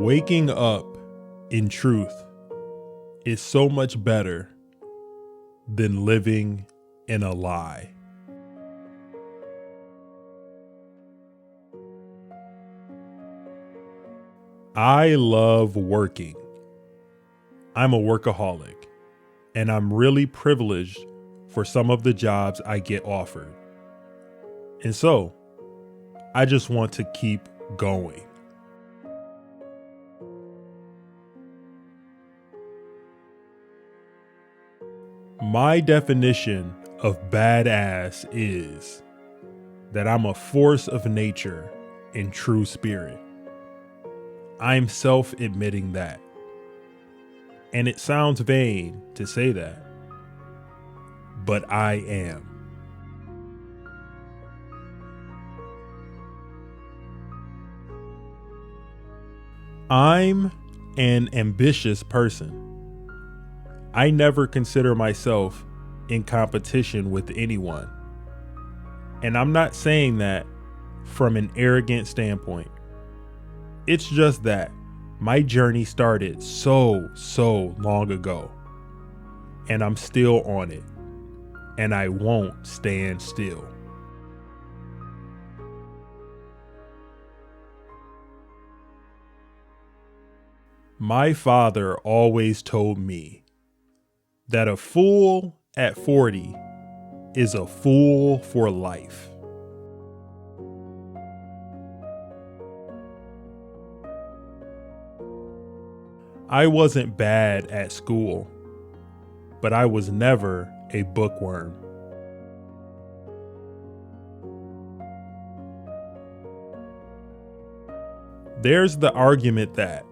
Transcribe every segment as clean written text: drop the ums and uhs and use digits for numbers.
Waking up in truth is so much better than living in a lie. I love working. I'm a workaholic, and I'm really privileged for some of the jobs I get offered. And so, I just want to keep going. My definition of badass is that I'm a force of nature in true spirit. I'm self-admitting that. And it sounds vain to say that, but I am. I'm an ambitious person. I never consider myself in competition with anyone. And I'm not saying that from an arrogant standpoint. It's just that my journey started so long ago. And I'm still on it. And I won't stand still. My father always told me that a fool at 40 is a fool for life. I wasn't bad at school, but I was never a bookworm. There's the argument that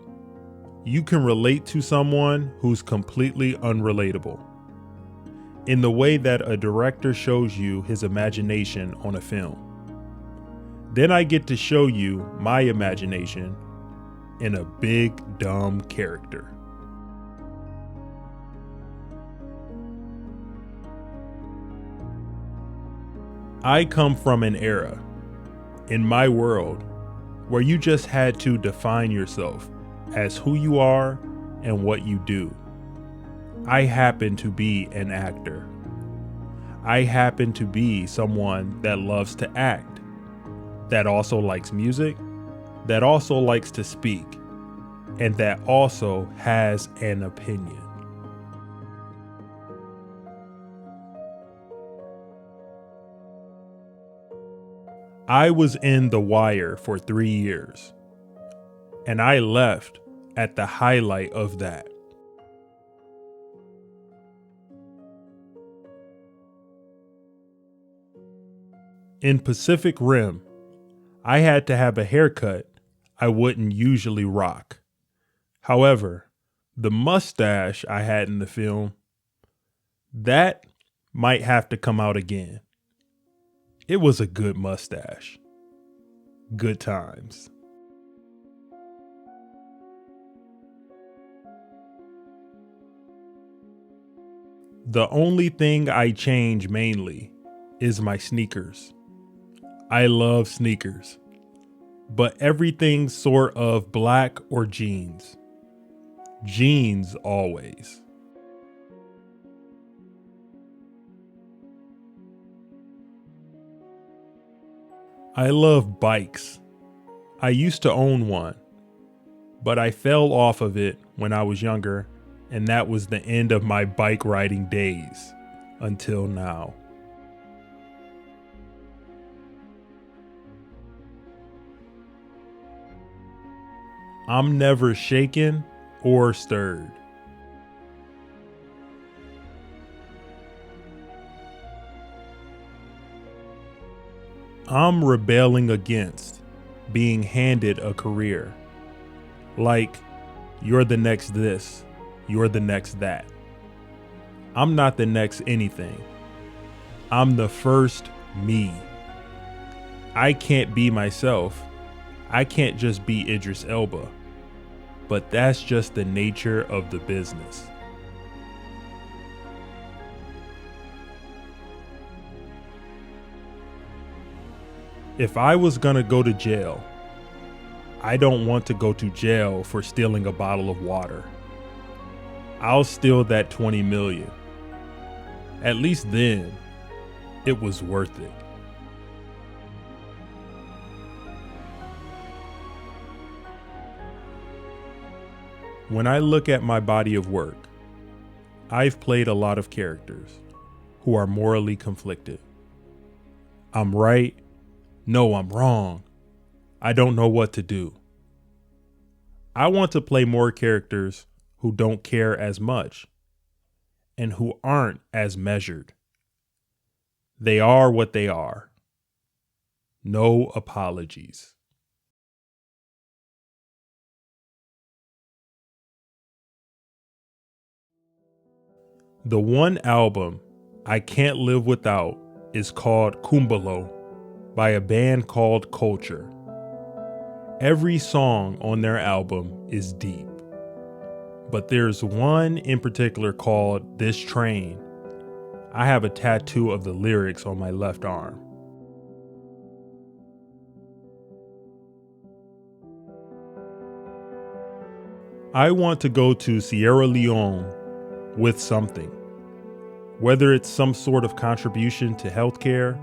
you can relate to someone who's completely unrelatable, in the way that a director shows you his imagination on a film. Then I get to show you my imagination in a big, dumb character. I come from an era, in my world, where you just had to define yourself as who you are and what you do. I happen to be an actor. I happen to be someone that loves to act, that also likes music, that also likes to speak, and that also has an opinion. I was in The Wire for 3 years, and I left at the highlight of that. In Pacific Rim, I had to have a haircut I wouldn't usually rock. However, the mustache I had in the film, that might have to come out again. It was a good mustache. Good times. The only thing I change mainly is my sneakers. I love sneakers, but everything's sort of black or jeans. Jeans always. I love bikes. I used to own one, but I fell off of it when I was younger, and that was the end of my bike riding days until now. I'm never shaken or stirred. I'm rebelling against being handed a career. Like, you're the next this, you're the next that. I'm not the next anything. I'm the first me. I can't be myself. I can't just be Idris Elba. But that's just the nature of the business. If I was gonna go to jail, I don't want to go to jail for stealing a bottle of water. I'll steal that 20 million. At least then, it was worth it. When I look at my body of work, I've played a lot of characters who are morally conflicted. I'm right. No, I'm wrong. I don't know what to do. I want to play more characters who don't care as much and who aren't as measured. They are what they are. No apologies. The one album I can't live without is called Kumbalo by a band called Culture. Every song on their album is deep, but there's one in particular called This Train. I have a tattoo of the lyrics on my left arm. I want to go to Sierra Leone with something, whether it's some sort of contribution to healthcare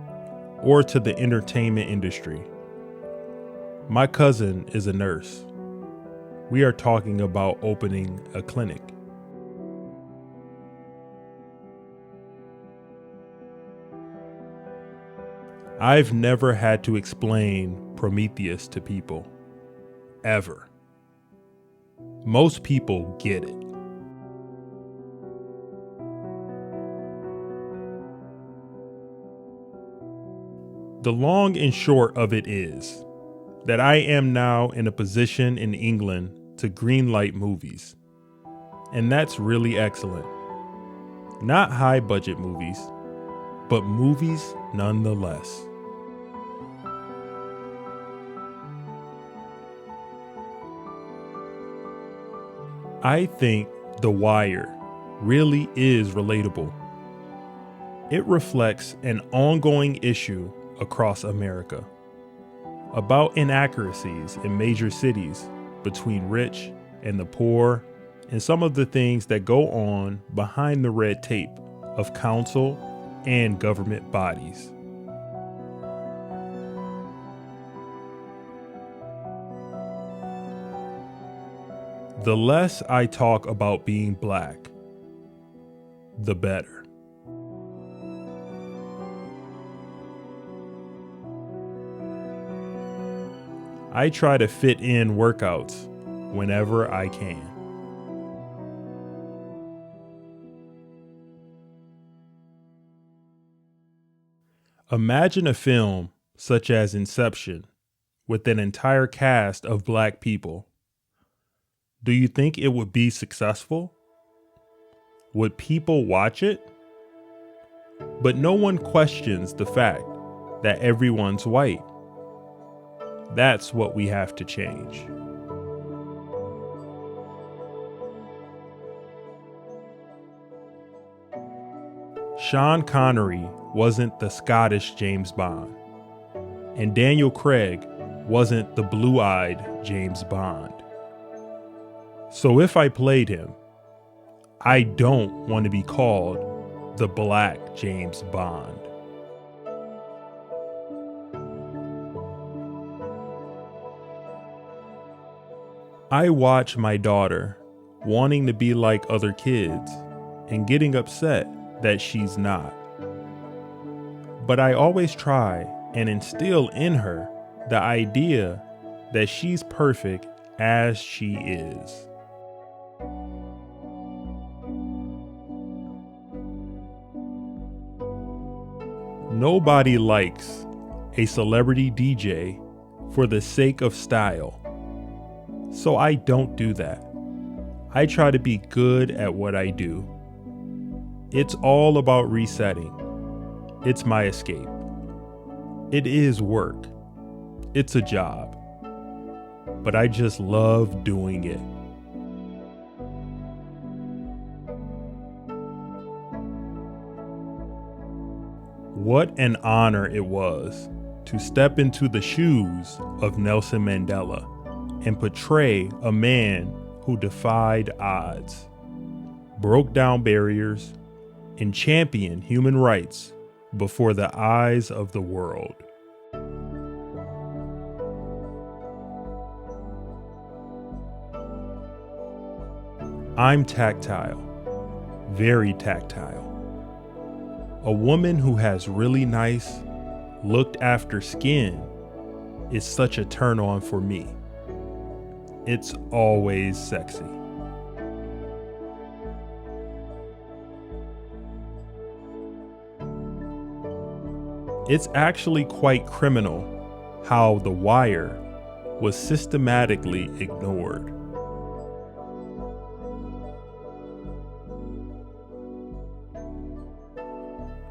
or to the entertainment industry. My cousin is a nurse. We are talking about opening a clinic. I've never had to explain Prometheus to people, ever. Most people get it. The long and short of it is that I am now in a position in England to greenlight movies. And that's really excellent. Not high budget movies, but movies nonetheless. I think The Wire really is relatable. It reflects an ongoing issue across America about inaccuracies in major cities between rich and the poor, and some of the things that go on behind the red tape of council and government bodies. The less I talk about being black, the better. I try to fit in workouts whenever I can. Imagine a film such as Inception with an entire cast of black people. Do you think it would be successful? Would people watch it? But no one questions the fact that everyone's white. That's what we have to change. Sean Connery wasn't the Scottish James Bond, and Daniel Craig wasn't the blue-eyed James Bond. So if I played him, I don't want to be called the Black James Bond. I watch my daughter wanting to be like other kids and getting upset that she's not. But I always try and instill in her the idea that she's perfect as she is. Nobody likes a celebrity DJ for the sake of style. So I don't do that. I try to be good at what I do. It's all about resetting. It's my escape. It is work. It's a job. But I just love doing it. What an honor it was to step into the shoes of Nelson Mandela and portray a man who defied odds, broke down barriers, and championed human rights before the eyes of the world. I'm tactile, very tactile. A woman who has really nice, looked after skin is such a turn on for me. It's always sexy. It's actually quite criminal how The Wire was systematically ignored.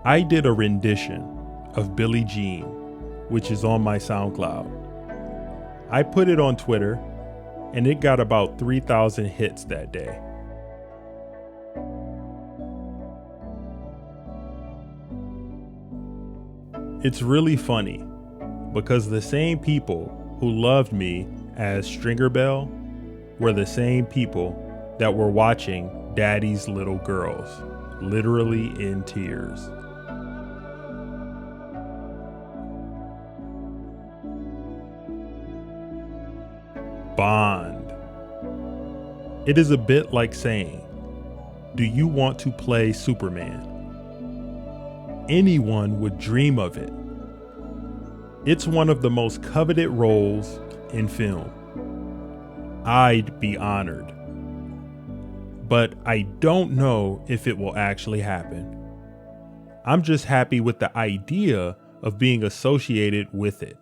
I did a rendition of Billie Jean, which is on my SoundCloud. I put it on Twitter, and it got about 3,000 hits that day. It's really funny because the same people who loved me as Stringer Bell were the same people that were watching Daddy's Little Girls, literally in tears. Bond. It is a bit like saying, do you want to play Superman? Anyone would dream of it. It's one of the most coveted roles in film. I'd be honored. But I don't know if it will actually happen. I'm just happy with the idea of being associated with it.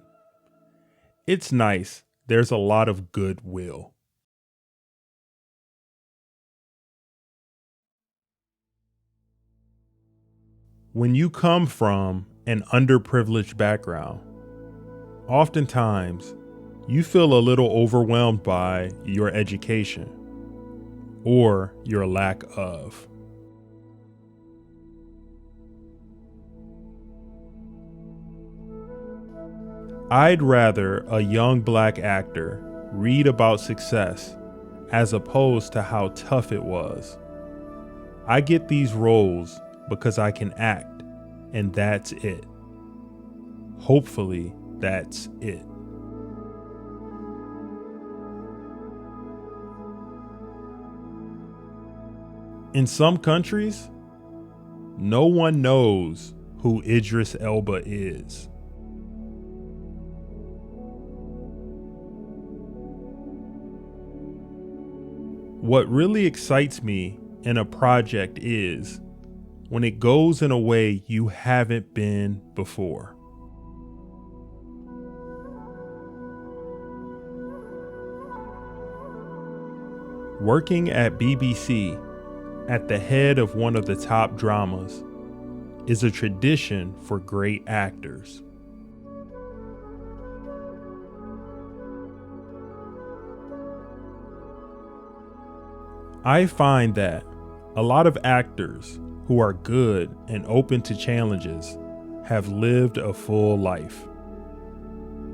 It's nice. There's a lot of goodwill. When you come from an underprivileged background, oftentimes you feel a little overwhelmed by your education or your lack of. I'd rather a young black actor read about success as opposed to how tough it was. I get these roles because I can act, and that's it. Hopefully, that's it. In some countries, no one knows who Idris Elba is. What really excites me in a project is when it goes in a way you haven't been before. Working at BBC at the head of one of the top dramas is a tradition for great actors. I find that a lot of actors who are good and open to challenges have lived a full life.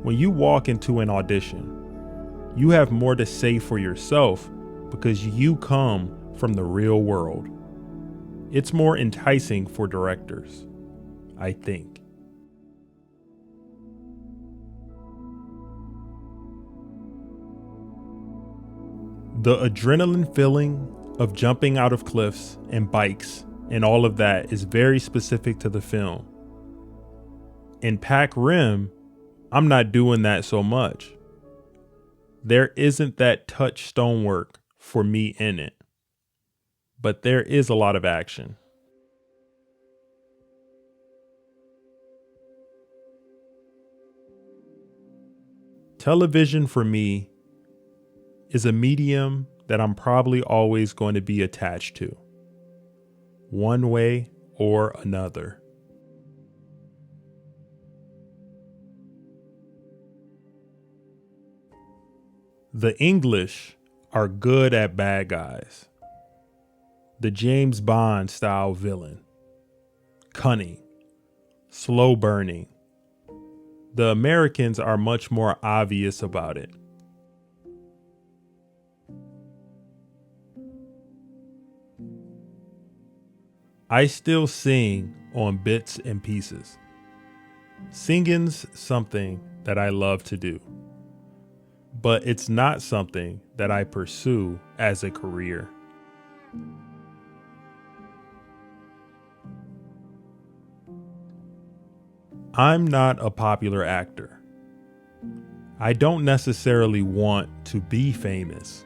When you walk into an audition, you have more to say for yourself because you come from the real world. It's more enticing for directors, I think. The adrenaline feeling of jumping out of cliffs and bikes and all of that is very specific to the film. In Pac Rim, I'm not doing that so much. There isn't that touchstone work for me in it, but there is a lot of action. Television for me is a medium that I'm probably always going to be attached to, one way or another. The English are good at bad guys. The James Bond style villain. Cunning. Slow burning. The Americans are much more obvious about it. I still sing on bits and pieces. Singing's something that I love to do, but it's not something that I pursue as a career. I'm not a popular actor. I don't necessarily want to be famous.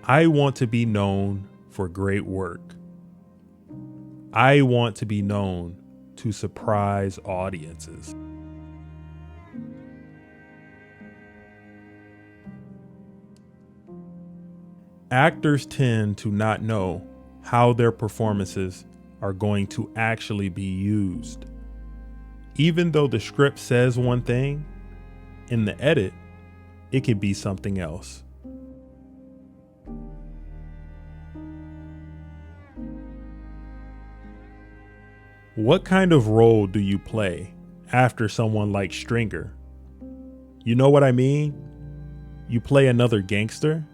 I want to be known for great work. I want to be known to surprise audiences. Actors tend to not know how their performances are going to actually be used. Even though the script says one thing, in the edit, it could be something else. What kind of role do you play after someone like Stringer? You know what I mean? You play another gangster?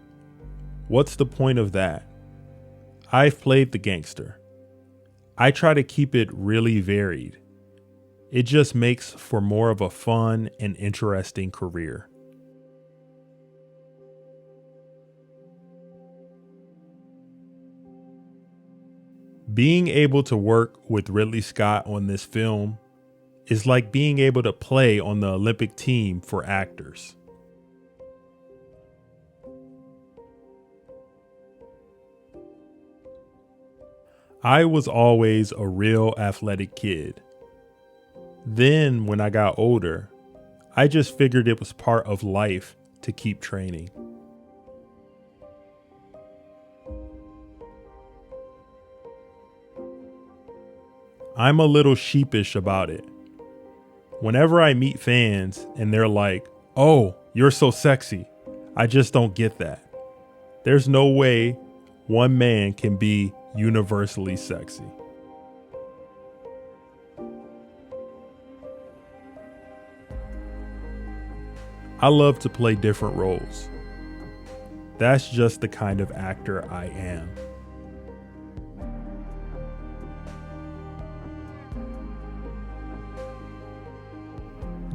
What's the point of that? I've played the gangster. I try to keep it really varied. It just makes for more of a fun and interesting career. Being able to work with Ridley Scott on this film is like being able to play on the Olympic team for actors. I was always a real athletic kid. Then, when I got older, I just figured it was part of life to keep training. I'm a little sheepish about it. Whenever I meet fans and they're like, "Oh, you're so sexy," I just don't get that. There's no way one man can be universally sexy. I love to play different roles. That's just the kind of actor I am.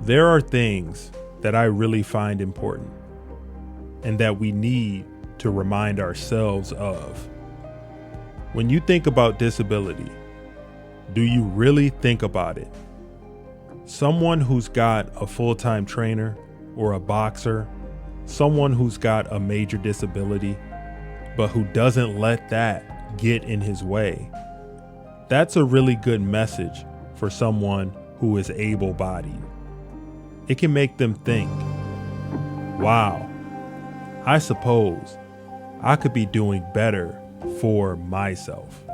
There are things that I really find important and that we need to remind ourselves of. When you think about disability, do you really think about it? Someone who's got a full-time trainer or a boxer, someone who's got a major disability, but who doesn't let that get in his way. That's a really good message for someone who is able-bodied. It can make them think, wow, I suppose I could be doing better for myself.